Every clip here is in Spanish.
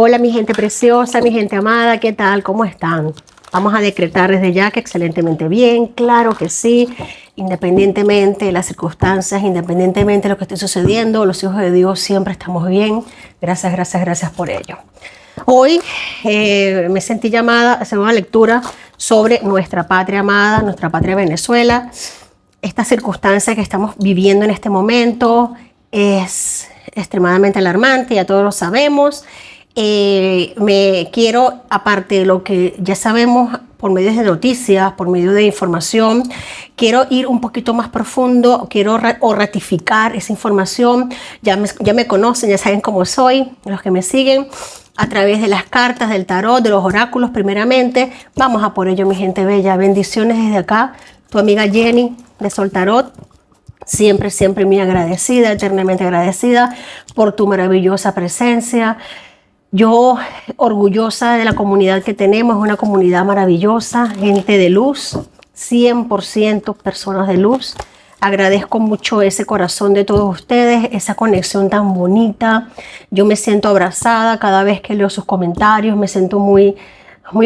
Hola mi gente preciosa, mi gente amada, ¿qué tal? ¿Cómo están? Vamos a decretar desde ya que excelentemente bien, claro que sí, independientemente de las circunstancias, independientemente de lo que esté sucediendo, los hijos de Dios siempre estamos bien. Gracias, gracias, gracias por ello. Hoy me sentí llamada a hacer una lectura sobre nuestra patria amada, nuestra patria Venezuela. Esta circunstancia que estamos viviendo en este momento es extremadamente alarmante, ya todos lo sabemos. Me quiero, aparte de lo que ya sabemos por medio de noticias, por medio de información, quiero ir un poquito más profundo, quiero ratificar esa información. Ya me conocen, ya saben cómo soy, los que me siguen a través de las cartas, del tarot, de los oráculos primeramente. Vamos a por ello, mi gente bella. Bendiciones desde acá, tu amiga Jenny de Sol Tarot. Siempre, siempre muy agradecida, eternamente agradecida por tu maravillosa presencia. Yo orgullosa de la comunidad que tenemos, una comunidad maravillosa, gente de luz, 100% personas de luz. Agradezco mucho ese corazón de todos ustedes, esa conexión tan bonita. Yo me siento abrazada cada vez que leo sus comentarios, me siento muy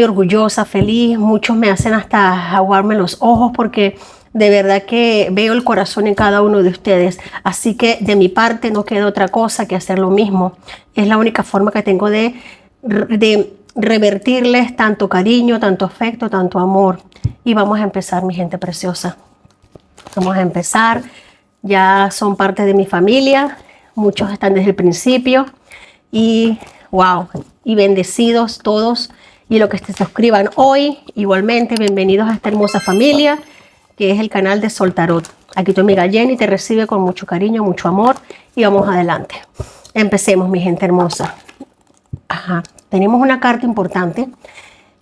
orgullosa, feliz. Muchos me hacen hasta aguarme los ojos porque de verdad que veo el corazón en cada uno de ustedes. Así que de mi parte no queda otra cosa que hacer lo mismo. Es la única forma que tengo de revertirles tanto cariño, tanto afecto, tanto amor. Y vamos a empezar, mi gente preciosa. Vamos a empezar. Ya son parte de mi familia. Muchos están desde el principio. Y wow, y bendecidos todos. Y los que se suscriban hoy, igualmente, bienvenidos a esta hermosa familia, que es el canal de Sol Tarot. Aquí tu amiga Jenny te recibe con mucho cariño, mucho amor y vamos adelante. Empecemos, mi gente hermosa. Ajá. Tenemos una carta importante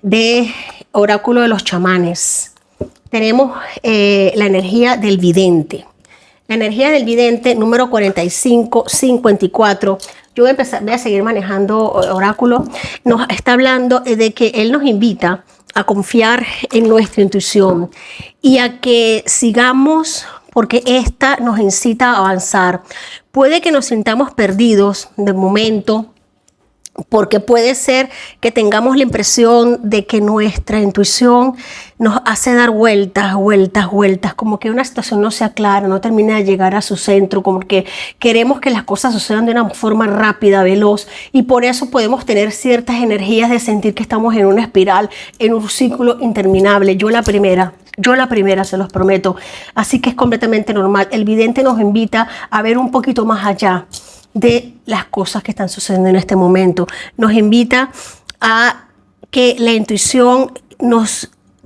de Oráculo de los Chamanes. Tenemos la energía del vidente. La energía del vidente número 4554. Yo voy a seguir manejando oráculo. Nos está hablando de que él nos invita a confiar en nuestra intuición y a que sigamos porque esta nos incita a avanzar. Puede que nos sintamos perdidos de momento, porque puede ser que tengamos la impresión de que nuestra intuición nos hace dar vueltas, como que una situación no se aclara, no termina de llegar a su centro, como que queremos que las cosas sucedan de una forma rápida, veloz, y por eso podemos tener ciertas energías de sentir que estamos en una espiral, en un ciclo interminable. Yo la primera, se los prometo. Así que es completamente normal. El vidente nos invita a ver un poquito más allá de las cosas que están sucediendo en este momento. Nos invita a que la intuición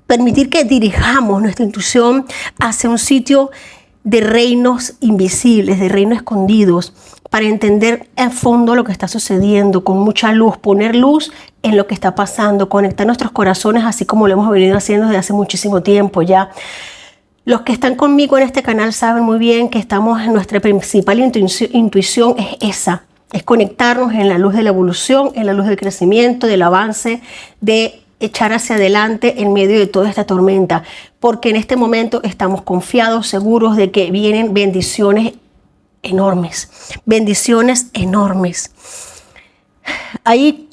permitir que dirijamos nuestra intuición hacia un sitio de reinos invisibles, de reinos escondidos, para entender a fondo lo que está sucediendo, con mucha luz, poner luz en lo que está pasando, conectar nuestros corazones, así como lo hemos venido haciendo desde hace muchísimo tiempo ya. Los que están conmigo en este canal saben muy bien que estamos en nuestra principal intuición es esa, es conectarnos en la luz de la evolución, en la luz del crecimiento, del avance, de echar hacia adelante en medio de toda esta tormenta, porque en este momento estamos confiados, seguros de que vienen bendiciones enormes, bendiciones enormes. Hay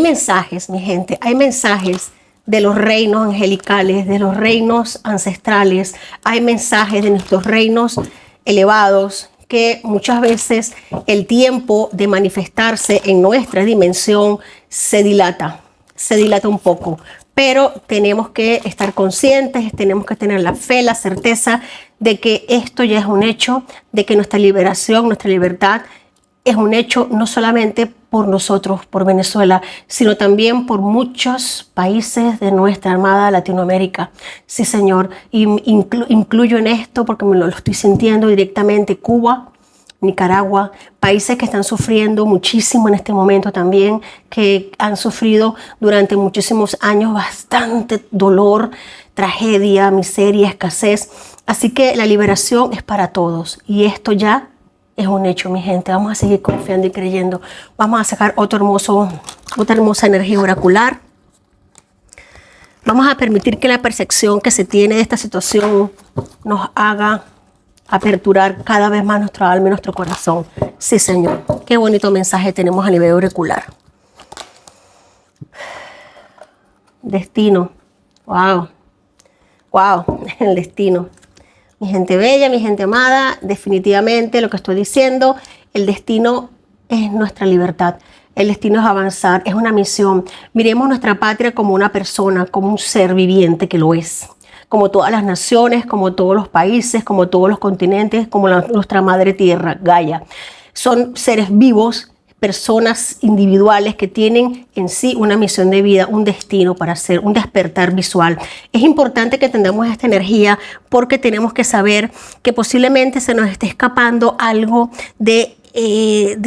mensajes, mi gente, hay mensajes de los reinos angelicales, de los reinos ancestrales. Hay mensajes de nuestros reinos elevados que muchas veces el tiempo de manifestarse en nuestra dimensión se dilata un poco. Pero tenemos que estar conscientes, tenemos que tener la fe, la certeza de que esto ya es un hecho, de que nuestra liberación, nuestra libertad es un hecho no solamente por nosotros, por Venezuela, sino también por muchos países de nuestra amada Latinoamérica. Sí, señor, y incluyo en esto porque me lo estoy sintiendo directamente: Cuba, Nicaragua, países que están sufriendo muchísimo en este momento también, que han sufrido durante muchísimos años bastante dolor, tragedia, miseria, escasez. Así que la liberación es para todos y esto ya es un hecho, mi gente. Vamos a seguir confiando y creyendo. Vamos a sacar otra hermosa energía oracular. Vamos a permitir que la percepción que se tiene de esta situación nos haga aperturar cada vez más nuestra alma y nuestro corazón. Sí, Señor. Qué bonito mensaje tenemos a nivel auricular. destino. Wow. Wow, el destino. Mi gente bella, mi gente amada, definitivamente lo que estoy diciendo, el destino es nuestra libertad. El destino es avanzar, es una misión. Miremos nuestra patria como una persona, como un ser viviente que lo es. Como todas las naciones, como todos los países, como todos los continentes, como nuestra madre tierra, Gaia. Son seres vivos, personas individuales que tienen en sí una misión de vida, un destino para hacer, un despertar visual. Es importante que tengamos esta energía porque tenemos que saber que posiblemente se nos esté escapando algo de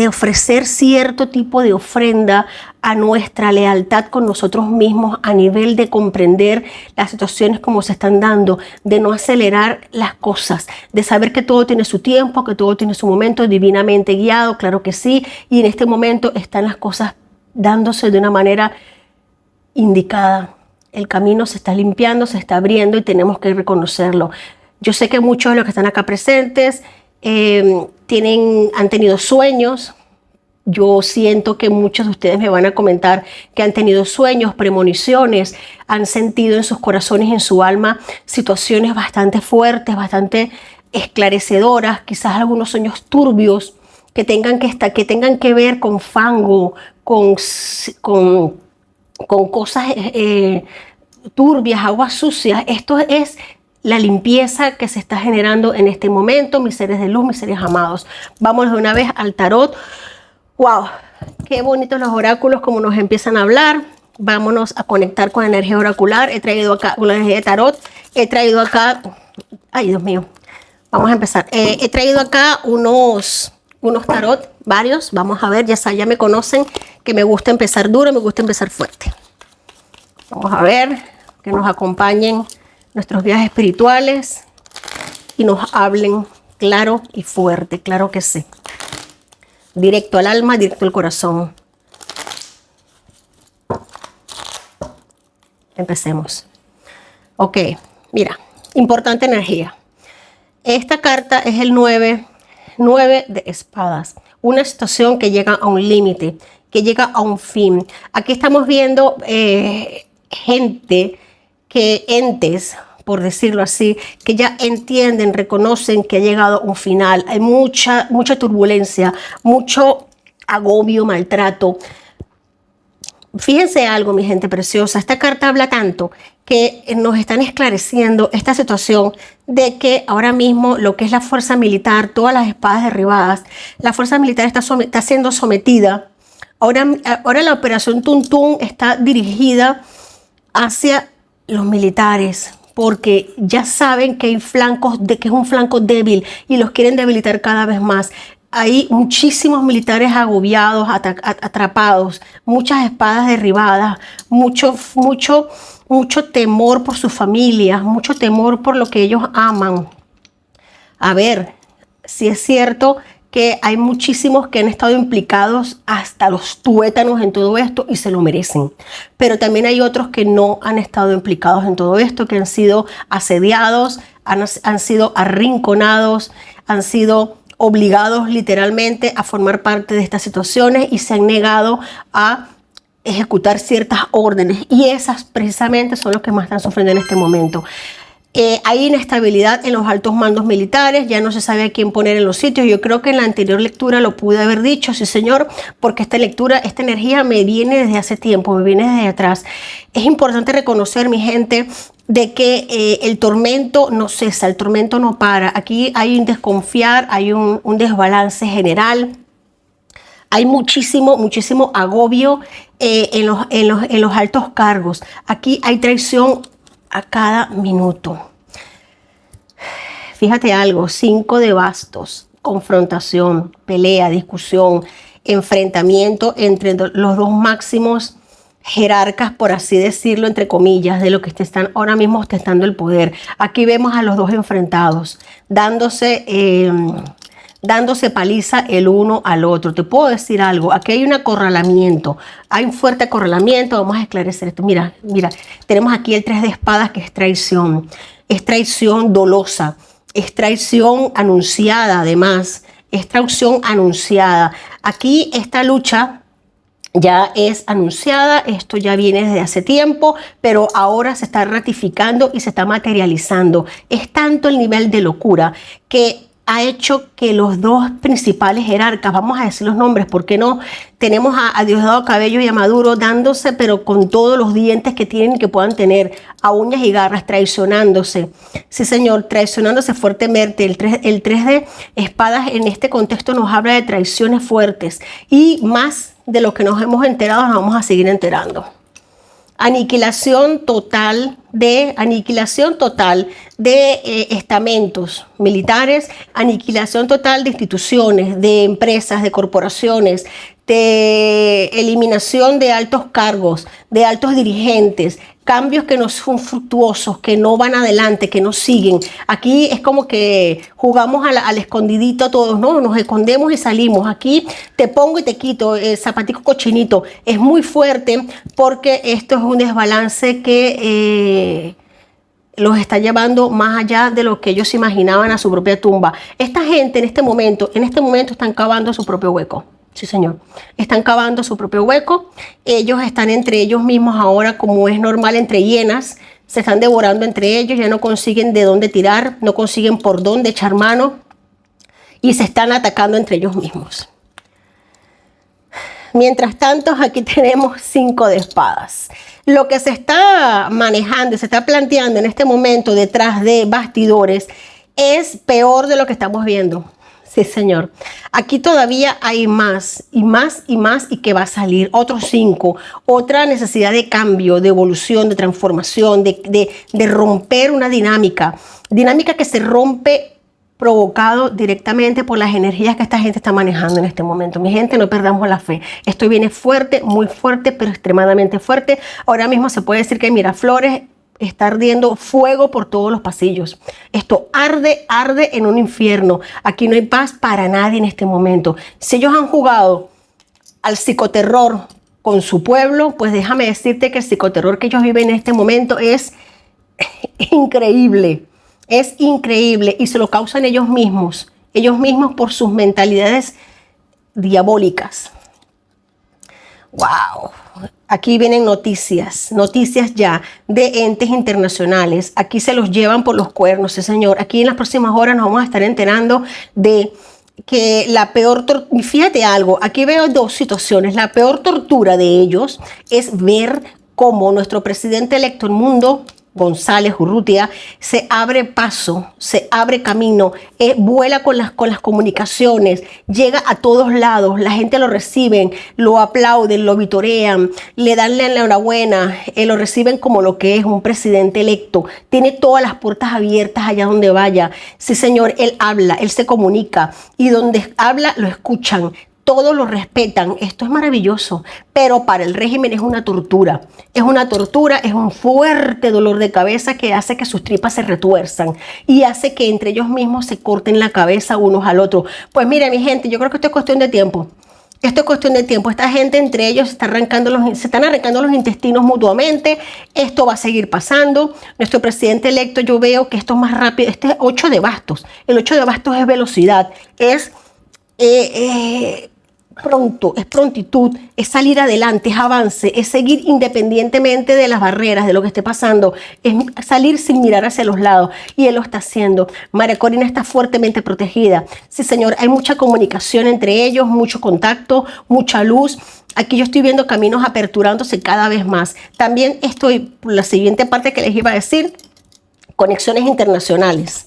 ofrecer cierto tipo de ofrenda a nuestra lealtad con nosotros mismos a nivel de comprender las situaciones como se están dando, de no acelerar las cosas, de saber que todo tiene su tiempo, que todo tiene su momento divinamente guiado, claro que sí, y en este momento están las cosas dándose de una manera indicada. El camino se está limpiando, se está abriendo y tenemos que reconocerlo. Yo sé que muchos de los que están acá presentes han tenido sueños. Yo siento que muchos de ustedes me van a comentar que han tenido sueños, premoniciones, han sentido en sus corazones y en su alma situaciones bastante fuertes, bastante esclarecedoras, quizás algunos sueños turbios que tengan que ver con fango, con cosas turbias, aguas sucias. Esto es la limpieza que se está generando en este momento, mis seres de luz, mis seres amados. Vamos de una vez al tarot. ¡Wow! Qué bonitos los oráculos, como nos empiezan a hablar. Vámonos a conectar con la energía oracular. He traído acá una energía de tarot. He traído acá... ¡Ay, Dios mío! Vamos a empezar. He traído acá unos tarot, varios. Vamos a ver, ya me conocen que me gusta empezar duro, me gusta empezar fuerte. Vamos a ver, que nos acompañen nuestros viajes espirituales y nos hablen claro y fuerte, claro que sí. Directo al alma, directo al corazón. Empecemos. Ok, mira, importante energía. Esta carta es el 9 de espadas. Una situación que llega a un límite, que llega a un fin. Aquí estamos viendo entes, por decirlo así, que ya entienden, reconocen que ha llegado un final. Hay mucha turbulencia, mucho agobio, maltrato. Fíjense algo, mi gente preciosa, esta carta habla tanto que nos están esclareciendo esta situación de que ahora mismo lo que es la fuerza militar, todas las espadas derribadas, la fuerza militar está siendo sometida. Ahora la operación Tuntún está dirigida hacia los militares, porque ya saben que hay flancos, que es un flanco débil y los quieren debilitar cada vez más. Hay muchísimos militares agobiados, atrapados, muchas espadas derribadas, mucho temor por sus familias, mucho temor por lo que ellos aman. A ver, si es cierto que hay muchísimos que han estado implicados hasta los tuétanos en todo esto y se lo merecen. Pero también hay otros que no han estado implicados en todo esto, que han sido asediados, han sido arrinconados, han sido obligados literalmente a formar parte de estas situaciones y se han negado a ejecutar ciertas órdenes. Y esas precisamente son los que más están sufriendo en este momento. Hay inestabilidad en los altos mandos militares, ya no se sabe a quién poner en los sitios. Yo creo que en la anterior lectura lo pude haber dicho, sí señor, porque esta energía me viene desde hace tiempo, me viene desde atrás. Es importante reconocer, mi gente, de que el tormento no cesa, el tormento no para. Aquí hay un desconfiar, hay un desbalance general. Hay muchísimo agobio en los altos cargos. Aquí hay traición a cada minuto. Fíjate algo, 5 de bastos, confrontación, pelea, discusión, enfrentamiento entre los dos máximos jerarcas, por así decirlo, entre comillas, de lo que están ahora mismo ostentando el poder. Aquí vemos a los dos enfrentados, dándose paliza el uno al otro. Te puedo decir algo, aquí hay un acorralamiento, hay un fuerte acorralamiento. Vamos a esclarecer esto. Mira, tenemos aquí el 3 de espadas, que es traición dolosa, es traición anunciada, además, es traición anunciada. Aquí esta lucha ya es anunciada, esto ya viene desde hace tiempo, pero ahora se está ratificando y se está materializando. Es tanto el nivel de locura que ha hecho que los dos principales jerarcas, vamos a decir los nombres, ¿por qué no? Tenemos a Diosdado Cabello y a Maduro dándose, pero con todos los dientes que tienen y que puedan tener, a uñas y garras, traicionándose. Sí, señor, traicionándose fuertemente. El 3 de espadas en este contexto nos habla de traiciones fuertes y más de lo que nos hemos enterado, nos vamos a seguir enterando. Aniquilación total de estamentos militares, aniquilación total de instituciones, de empresas, de corporaciones, de eliminación de altos cargos, de altos dirigentes, cambios que no son fructuosos, que no van adelante, que no siguen. Aquí es como que jugamos al escondidito todos, ¿no? Nos escondemos y salimos. Aquí te pongo y te quito el zapatico cochinito. Es muy fuerte porque esto es un desbalance que los está llevando más allá de lo que ellos imaginaban a su propia tumba. Esta gente en este momento están cavando su propio hueco. Sí, señor. Están cavando su propio hueco. Ellos están entre ellos mismos ahora, como es normal, entre hienas. Se están devorando entre ellos. Ya no consiguen de dónde tirar, no consiguen por dónde echar mano. Y se están atacando entre ellos mismos. Mientras tanto, aquí tenemos 5 de espadas. Lo que se está manejando, se está planteando en este momento detrás de bastidores es peor de lo que estamos viendo. Sí, señor. Aquí todavía hay más y más y más y que va a salir otros 5. Otra necesidad de cambio, de evolución, de transformación, de romper una dinámica. Dinámica que se rompe provocado directamente por las energías que esta gente está manejando en este momento. Mi gente, no perdamos la fe. Esto viene fuerte, muy fuerte, pero extremadamente fuerte. Ahora mismo se puede decir que Miraflores está ardiendo fuego por todos los pasillos. Esto arde en un infierno. Aquí no hay paz para nadie en este momento. Si ellos han jugado al psicoterror con su pueblo, pues déjame decirte que el psicoterror que ellos viven en este momento es increíble. Es increíble y se lo causan ellos mismos por sus mentalidades diabólicas. ¡Wow! Aquí vienen noticias ya de entes internacionales. Aquí se los llevan por los cuernos, sí, señor. Aquí en las próximas horas nos vamos a estar enterando de que la peor tortura, fíjate algo, aquí veo 2 situaciones. La peor tortura de ellos es ver cómo nuestro presidente electo del mundo, González Urrutia, se abre paso, se abre camino, vuela con las comunicaciones, llega a todos lados, la gente lo reciben, lo aplauden, lo vitorean, le dan la enhorabuena, lo reciben como lo que es un presidente electo, tiene todas las puertas abiertas allá donde vaya. Sí, señor, él habla, él se comunica y donde habla lo escuchan. Todos lo respetan. Esto es maravilloso, pero para el régimen es una tortura. Es una tortura, es un fuerte dolor de cabeza que hace que sus tripas se retuerzan y hace que entre ellos mismos se corten la cabeza unos al otro. Pues mire, mi gente, yo creo que esto es cuestión de tiempo. Esto es cuestión de tiempo. Esta gente entre ellos se están arrancando los intestinos mutuamente. Esto va a seguir pasando. Nuestro presidente electo, yo veo que esto es más rápido. Este es 8 de bastos. El 8 de bastos es velocidad. Es pronto, es prontitud, es salir adelante, es avance, es seguir independientemente de las barreras, de lo que esté pasando, es salir sin mirar hacia los lados y él lo está haciendo. María Corina está fuertemente protegida. Sí, señor, hay mucha comunicación entre ellos, mucho contacto, mucha luz. Aquí yo estoy viendo caminos aperturándose cada vez más. También estoy, por la siguiente parte que les iba a decir, conexiones internacionales.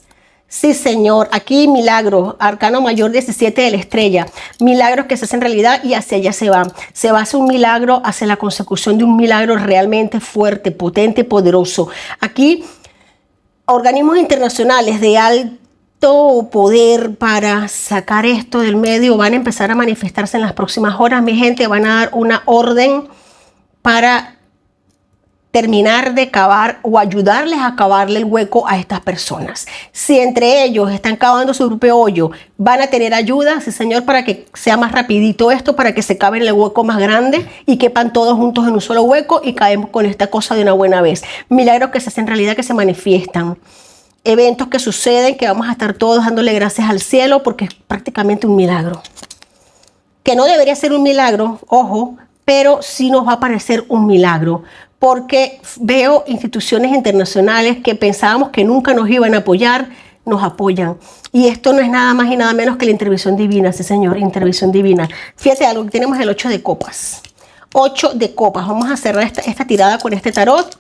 Sí, señor. Aquí milagros, arcano mayor 17 de la estrella. Milagros que se hacen realidad y hacia allá se va. Se va a hacer un milagro hacia la consecución de un milagro realmente fuerte, potente, poderoso. Aquí, organismos internacionales de alto poder para sacar esto del medio van a empezar a manifestarse en las próximas horas. Mi gente, van a dar una orden para terminar de cavar o ayudarles a cavarle el hueco a estas personas. Si entre ellos están cavando su propio hoyo, van a tener ayuda, sí, señor, para que sea más rapidito esto, para que se caben el hueco más grande y quepan todos juntos en un solo hueco y caemos con esta cosa de una buena vez. Milagros que se hacen realidad, que se manifiestan. Eventos que suceden, que vamos a estar todos dándole gracias al cielo porque es prácticamente un milagro. Que no debería ser un milagro, ojo, pero sí nos va a parecer un milagro, porque veo instituciones internacionales que pensábamos que nunca nos iban a apoyar, nos apoyan. Y esto no es nada más y nada menos que la intervención divina, sí señor, intervención divina. Fíjate algo, tenemos el 8 de copas. 8 de copas. Vamos a cerrar esta tirada con este tarot,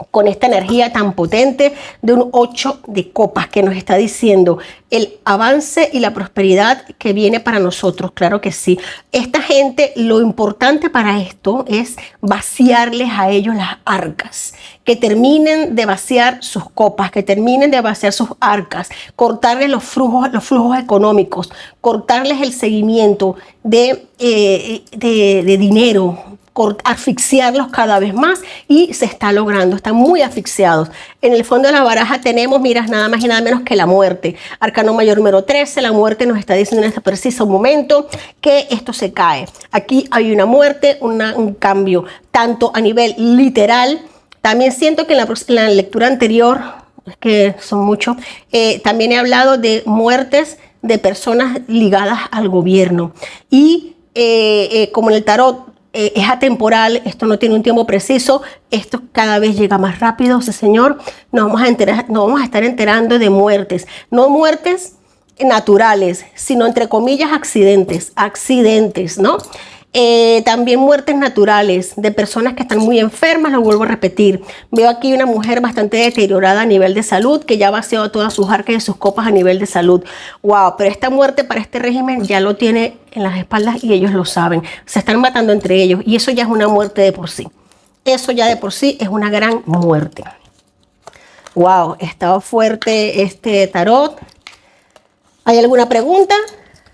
con esta energía tan potente de un 8 de copas que nos está diciendo el avance y la prosperidad que viene para nosotros. Claro que sí. Esta gente, lo importante para esto es vaciarles a ellos las arcas, que terminen de vaciar sus copas, que terminen de vaciar sus arcas, cortarles los flujos económicos, cortarles el seguimiento de dinero, asfixiarlos cada vez más, y se está logrando, están muy asfixiados. En el fondo de la baraja tenemos, miras, nada más y nada menos que la muerte. Arcano mayor número 13, la muerte nos está diciendo en este preciso momento que esto se cae. Aquí hay una muerte, un cambio, tanto a nivel literal. También siento que en la lectura anterior, es que son muchos, también he hablado de muertes de personas ligadas al gobierno. Y como en el tarot, es atemporal, esto no tiene un tiempo preciso, esto cada vez llega más rápido, sí señor, nos vamos a estar enterando de muertes, no muertes naturales, sino entre comillas accidentes, ¿no? También muertes naturales de personas que están muy enfermas, lo vuelvo a repetir. Veo aquí una mujer bastante deteriorada a nivel de salud, que ya ha vaciado todas sus arcas y sus copas a nivel de salud. Wow, pero esta muerte para este régimen ya lo tiene en las espaldas y ellos lo saben. Se están matando entre ellos y eso ya es una muerte de por sí. Eso ya de por sí es una gran muerte. Wow, estaba fuerte este tarot. ¿Hay alguna pregunta?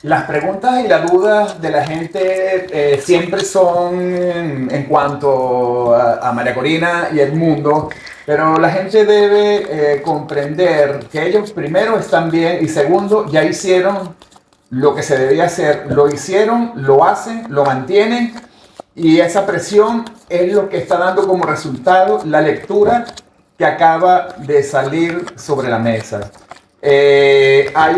Las preguntas y las dudas de la gente siempre son en cuanto a María Corina y el mundo, pero la gente debe comprender que ellos primero están bien y segundo ya hicieron lo que se debía hacer, lo hicieron, lo hacen, lo mantienen, y esa presión es lo que está dando como resultado la lectura que acaba de salir sobre la mesa. Hay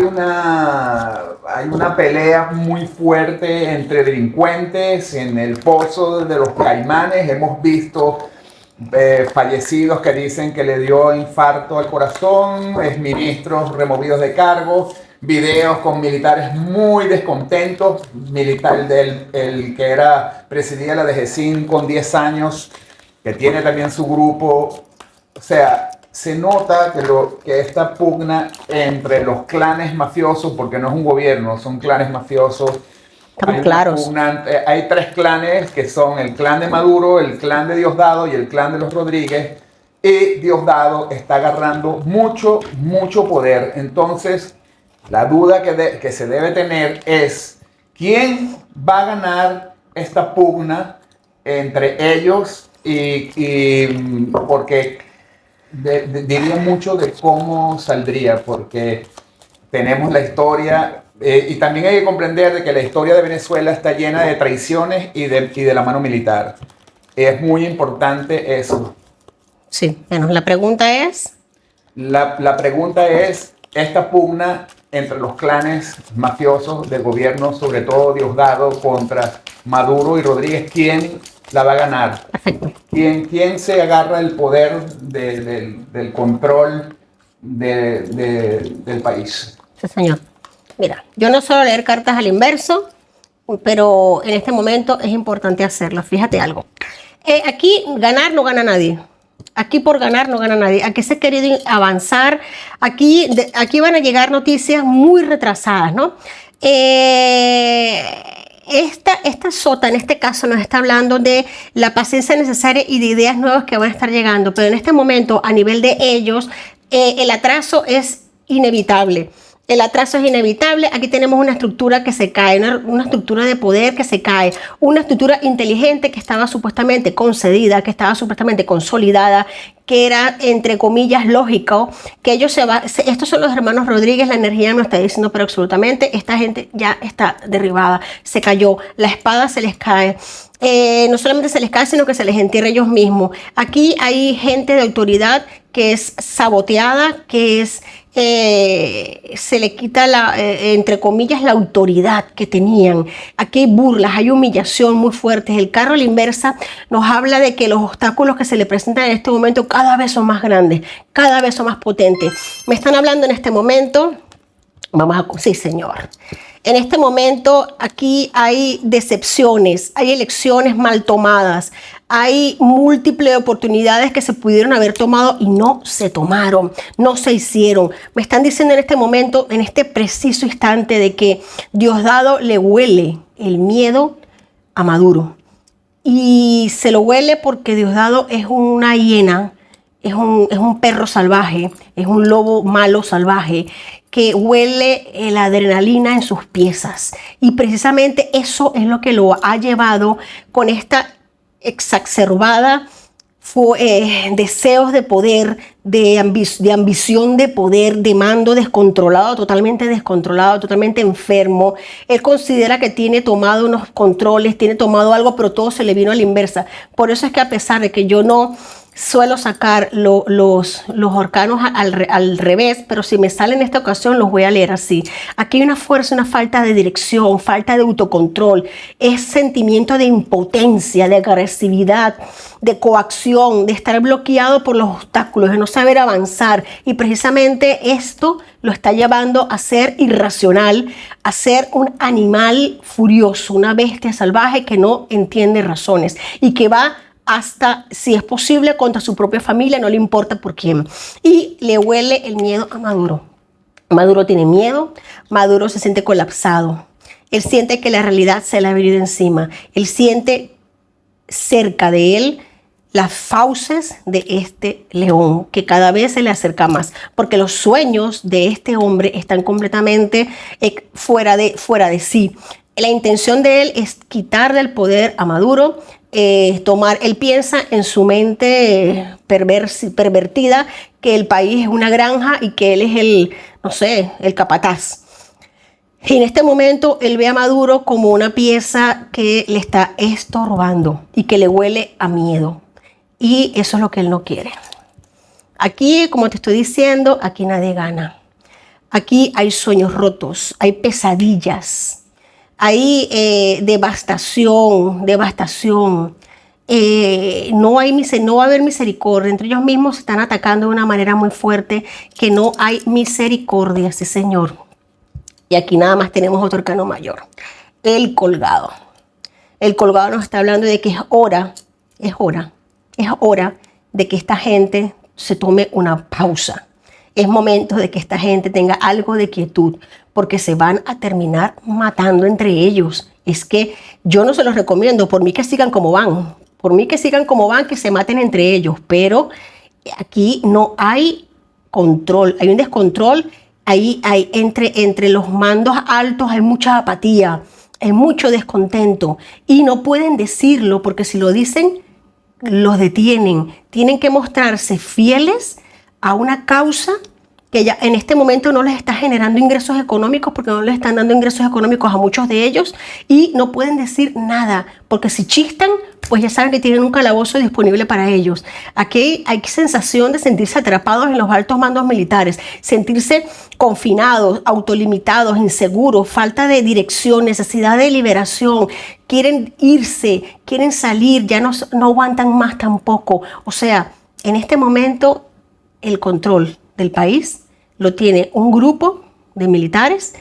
una pelea muy fuerte entre delincuentes en el pozo de los Caimanes. Hemos visto fallecidos que dicen que le dio infarto al corazón, exministros removidos de cargo, videos con militares muy descontentos, el que presidía la DGCIN con 10 años, que tiene también su grupo. O sea, se nota que esta pugna entre los clanes mafiosos, porque no es un gobierno, son clanes mafiosos. Estamos claros. Hay 3 clanes que son el clan de Maduro, el clan de Diosdado y el clan de los Rodríguez. Y Diosdado está agarrando mucho poder. Entonces, la duda que se debe tener es quién va a ganar esta pugna entre ellos, y porque diría mucho de cómo saldría, porque tenemos la historia, y también hay que comprender de que la historia de Venezuela está llena de traiciones y de la mano militar. Es muy importante eso. Sí, bueno, la pregunta es... La pregunta es, esta pugna entre los clanes mafiosos del gobierno, sobre todo Diosdado contra Maduro y Rodríguez, ¿quién la va a ganar? Perfecto. ¿Quién se agarra el poder del control del país? Sí, señor. Mira, yo no suelo leer cartas al inverso, pero en este momento es importante hacerlo. Fíjate algo. Aquí ganar no gana nadie. Aquí por ganar no gana nadie. Aquí se ha querido avanzar. Aquí van a llegar noticias muy retrasadas, ¿no? Esta sota en este caso nos está hablando de la paciencia necesaria y de ideas nuevas que van a estar llegando, pero en este momento a nivel de ellos el atraso es inevitable. El atraso es inevitable. Aquí tenemos una estructura que se cae, una estructura de poder que se cae, una estructura inteligente que estaba supuestamente concedida, que estaba supuestamente consolidada, que era, entre comillas, lógico, que ellos estos son los hermanos Rodríguez, la energía no está diciendo, pero absolutamente esta gente ya está derribada, se cayó, la espada se les cae. No solamente se les cae, sino que se les entierra ellos mismos. Aquí hay gente de autoridad que es saboteada, que es se le quita, entre comillas, la autoridad que tenían. Aquí hay burlas, hay humillación muy fuertes. El carro a la inversa nos habla de que los obstáculos que se le presentan en este momento cada vez son más grandes, cada vez son más potentes. Me están hablando en este momento, sí, Señor. En este momento aquí hay decepciones, hay elecciones mal tomadas, hay múltiples oportunidades que se pudieron haber tomado y no se tomaron, no se hicieron. Me están diciendo en este momento, en este preciso instante, de que Diosdado le huele el miedo a Maduro. Y se lo huele porque Diosdado es una hiena, es un perro salvaje, es un lobo malo salvaje, que huele la adrenalina en sus piezas. Y precisamente eso es lo que lo ha llevado con esta exacerbada deseos de poder, de ambición de poder, de mando descontrolado, totalmente enfermo. Él considera que tiene tomado unos controles, tiene tomado algo, pero todo se le vino a la inversa. Por eso es que, a pesar de que yo no suelo sacar los arcanos al revés, pero si me sale en esta ocasión los voy a leer así. Aquí hay una fuerza, una falta de dirección, falta de autocontrol, es sentimiento de impotencia, de agresividad, de coacción, de estar bloqueado por los obstáculos, de no saber avanzar, y precisamente esto lo está llevando a ser irracional, a ser un animal furioso, una bestia salvaje que no entiende razones y que va hasta, si es posible, contra su propia familia, no le importa por quién. Y le huele el miedo a Maduro. Maduro tiene miedo, Maduro se siente colapsado. Él siente que la realidad se le ha venido encima. Él siente cerca de él las fauces de este león, que cada vez se le acerca más, porque los sueños de este hombre están completamente fuera de sí. La intención de él es quitarle el poder a Maduro, él piensa en su mente pervertida que el país es una granja y que él es el capataz. Y en este momento él ve a Maduro como una pieza que le está estorbando y que le huele a miedo. Y eso es lo que él no quiere. Aquí, como te estoy diciendo, aquí nadie gana. Aquí hay sueños rotos, hay pesadillas. Hay devastación. No va a haber misericordia. Entre ellos mismos se están atacando de una manera muy fuerte, que no hay misericordia, sí, Señor. Y aquí nada más tenemos otro arcano mayor, el colgado. El colgado nos está hablando de que es hora de que esta gente se tome una pausa. Es momento de que esta gente tenga algo de quietud, porque se van a terminar matando entre ellos. Es que yo no se los recomiendo, por mí que sigan como van, que se maten entre ellos, pero aquí no hay control, hay un descontrol, hay entre los mandos altos hay mucha apatía, hay mucho descontento y no pueden decirlo, porque si lo dicen, los detienen. Tienen que mostrarse fieles a una causa que ya en este momento no les está generando ingresos económicos, porque no les están dando ingresos económicos a muchos de ellos, y no pueden decir nada, porque si chistan, pues ya saben que tienen un calabozo disponible para ellos. Aquí hay sensación de sentirse atrapados en los altos mandos militares, sentirse confinados, autolimitados, inseguros, falta de dirección, necesidad de liberación. Quieren irse, quieren salir, ya no aguantan más tampoco. O sea, en este momento el control del país lo tiene un grupo de militares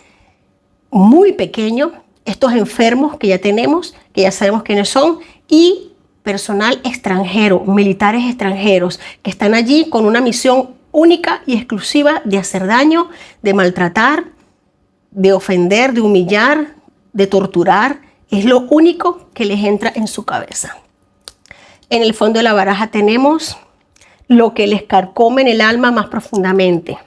muy pequeño, estos enfermos que ya tenemos, que ya sabemos quiénes son, y personal extranjero, militares extranjeros, que están allí con una misión única y exclusiva de hacer daño, de maltratar, de ofender, de humillar, de torturar. Es lo único que les entra en su cabeza. En el fondo de la baraja tenemos lo que les carcome en el alma más profundamente.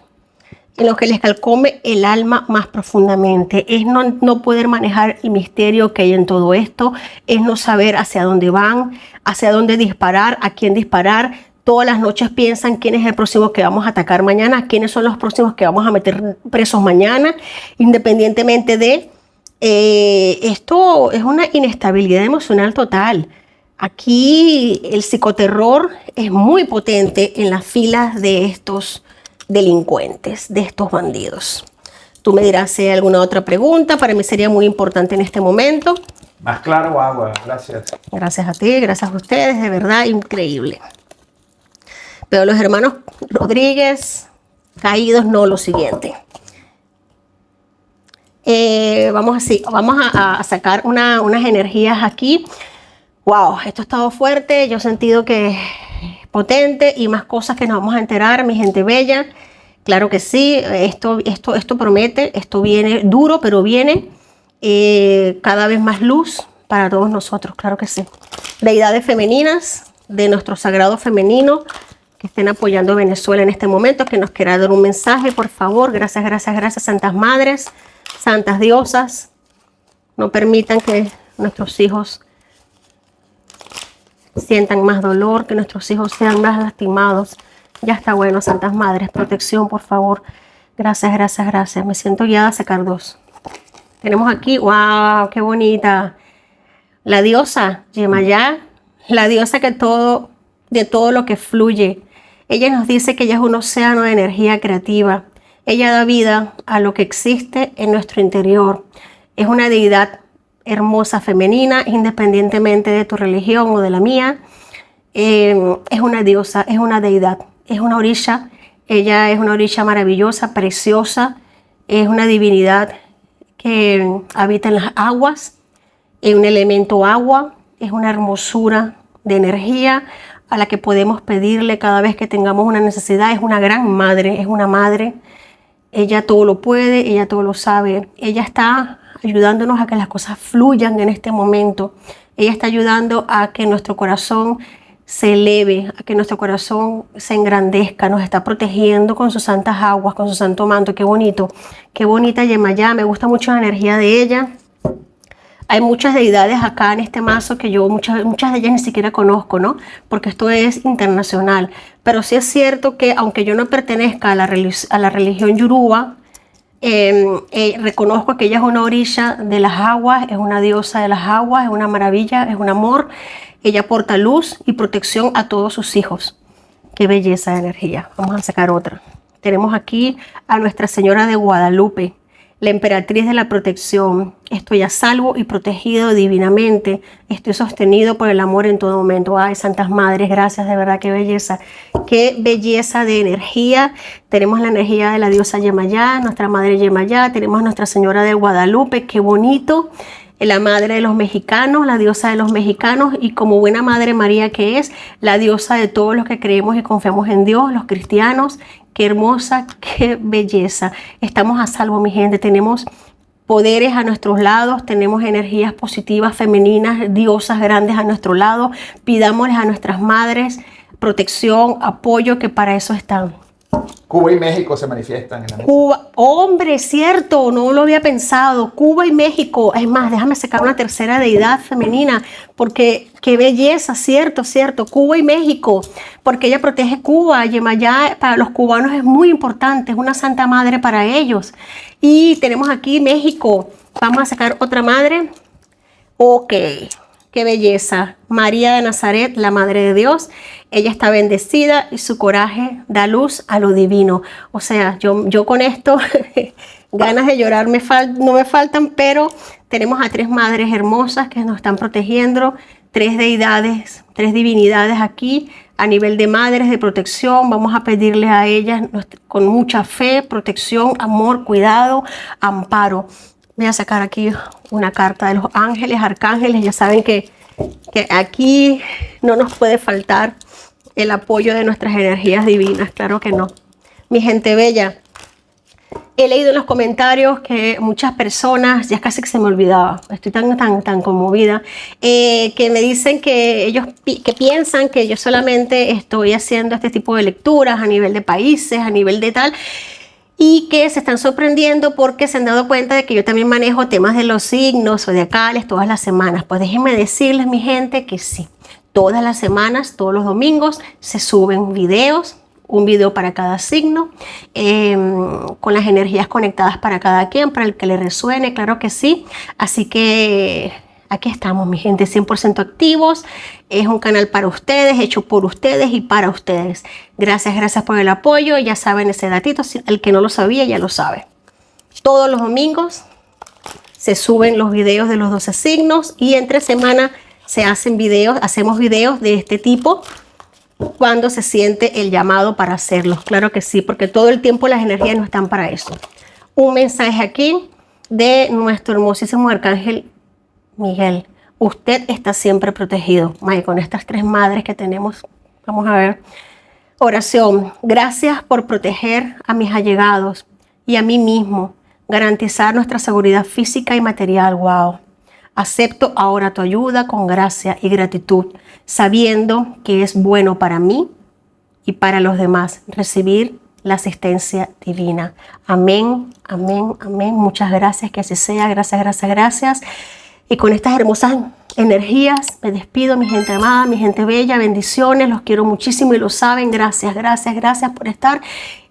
En lo que les carcome el alma más profundamente es no poder manejar el misterio que hay en todo esto, es no saber hacia dónde van, hacia dónde disparar, a quién disparar. Todas las noches piensan quién es el próximo que vamos a atacar mañana, quiénes son los próximos que vamos a meter presos mañana, independientemente de esto. Es una inestabilidad emocional total. Aquí el psicoterror es muy potente en las filas de estos delincuentes, de estos bandidos. Tú me dirás si hay alguna otra pregunta. Para mí sería muy importante en este momento. Más claro agua, gracias. Gracias a ti, gracias a ustedes, de verdad increíble. Pero los hermanos Rodríguez caídos, no, lo siguiente. Vamos a sacar unas energías aquí. Wow, esto ha estado fuerte, yo he sentido que es potente y más cosas que nos vamos a enterar, mi gente bella. Claro que sí, esto promete, esto viene duro, pero viene cada vez más luz para todos nosotros, claro que sí. Deidades femeninas de nuestro sagrado femenino que estén apoyando a Venezuela en este momento, que nos quiera dar un mensaje, por favor. Gracias, gracias, gracias, santas madres, santas diosas. No permitan que nuestros hijos sientan más dolor, que nuestros hijos sean más lastimados. Ya está bueno, santas madres, protección, por favor. Gracias, gracias, gracias. Me siento guiada a sacar dos. Tenemos aquí, wow, qué bonita. La diosa Yemayá, la diosa de todo lo que fluye. Ella nos dice que ella es un océano de energía creativa. Ella da vida a lo que existe en nuestro interior. Es una deidad hermosa, femenina, independientemente de tu religión o de la mía. Es una diosa, es una deidad, es una orisha. Ella es una orisha maravillosa, preciosa. Es una divinidad que habita en las aguas. Es un elemento agua. Es una hermosura de energía a la que podemos pedirle cada vez que tengamos una necesidad. Es una gran madre, es una madre. Ella todo lo puede, ella todo lo sabe. Ella está ayudándonos a que las cosas fluyan en este momento. Ella está ayudando a que nuestro corazón se eleve, a que nuestro corazón se engrandezca. Nos está protegiendo con sus santas aguas, con su santo manto. Qué bonito, qué bonita Yemayá. Me gusta mucho la energía de ella. Hay muchas deidades acá en este mazo que yo muchas de ellas ni siquiera conozco, ¿no? Porque esto es internacional. Pero sí es cierto que aunque yo no pertenezca a la religión yoruba, reconozco que ella es una orisha de las aguas, es una diosa de las aguas, es una maravilla, es un amor. Ella aporta luz y protección a todos sus hijos. Qué belleza de energía. Vamos a sacar otra. Tenemos aquí a Nuestra Señora de Guadalupe, la emperatriz de la protección. Estoy a salvo y protegido divinamente. Estoy sostenido por el amor en todo momento. Ay, santas madres, gracias, de verdad, qué belleza. Qué belleza de energía. Tenemos la energía de la diosa Yemayá, nuestra madre Yemayá. Tenemos a Nuestra Señora de Guadalupe, qué bonito. La madre de los mexicanos, la diosa de los mexicanos, y como buena madre María que es, la diosa de todos los que creemos y confiamos en Dios, los cristianos. Qué hermosa, qué belleza. Estamos a salvo, mi gente. Tenemos poderes a nuestros lados, tenemos energías positivas, femeninas, diosas grandes a nuestro lado. Pidámosles a nuestras madres protección, apoyo, que para eso están. Cuba y México se manifiestan en la mesa. Cuba, hombre, cierto, no lo había pensado. Cuba y México. Es más, déjame sacar una tercera deidad femenina, porque qué belleza, cierto. Cuba y México, porque ella protege Cuba. Yemayá para los cubanos es muy importante, es una santa madre para ellos. Y tenemos aquí México. Vamos a sacar otra madre. Ok. Qué belleza. María de Nazaret, la Madre de Dios. Ella está bendecida y su coraje da luz a lo divino. O sea, yo con esto, ganas de llorar no me faltan, pero tenemos a tres madres hermosas que nos están protegiendo, tres deidades, tres divinidades aquí a nivel de madres, de protección. Vamos a pedirles a ellas con mucha fe, protección, amor, cuidado, amparo. Voy a sacar aquí una carta de los ángeles, arcángeles. Ya saben que aquí no nos puede faltar el apoyo de nuestras energías divinas. Claro que no. Mi gente bella, he leído en los comentarios que muchas personas, ya casi que se me olvidaba, estoy tan conmovida, que me dicen que ellos que piensan que yo solamente estoy haciendo este tipo de lecturas a nivel de países, a nivel de tal, y que se están sorprendiendo porque se han dado cuenta de que yo también manejo temas de los signos zodiacales todas las semanas. Pues déjenme decirles, mi gente, que sí, todas las semanas, todos los domingos se suben videos, un video para cada signo, con las energías conectadas para cada quien, para el que le resuene, claro que sí. Así que aquí estamos, mi gente, 100% activos. Es un canal para ustedes, hecho por ustedes y para ustedes. Gracias por el apoyo. Ya saben ese datito, el que no lo sabía ya lo sabe. Todos los domingos se suben los videos de los 12 signos y entre semana se hacen videos, hacemos videos de este tipo cuando se siente el llamado para hacerlos. Claro que sí, porque todo el tiempo las energías no están para eso. Un mensaje aquí de nuestro hermosísimo arcángel Miguel. Usted está siempre protegido. Con estas 3 madres que tenemos, vamos a ver. Oración. Gracias por proteger a mis allegados y a mí mismo. Garantizar nuestra seguridad física y material. Wow. Acepto ahora tu ayuda con gracia y gratitud, sabiendo que es bueno para mí y para los demás recibir la asistencia divina. Amén, amén, amén. Muchas gracias, que así sea. Gracias. Y con estas hermosas energías me despido, mi gente amada, mi gente bella. Bendiciones, los quiero muchísimo y lo saben. Gracias por estar.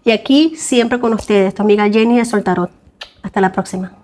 Y aquí siempre con ustedes, tu amiga Jenny de Sol Tarot. Hasta la próxima.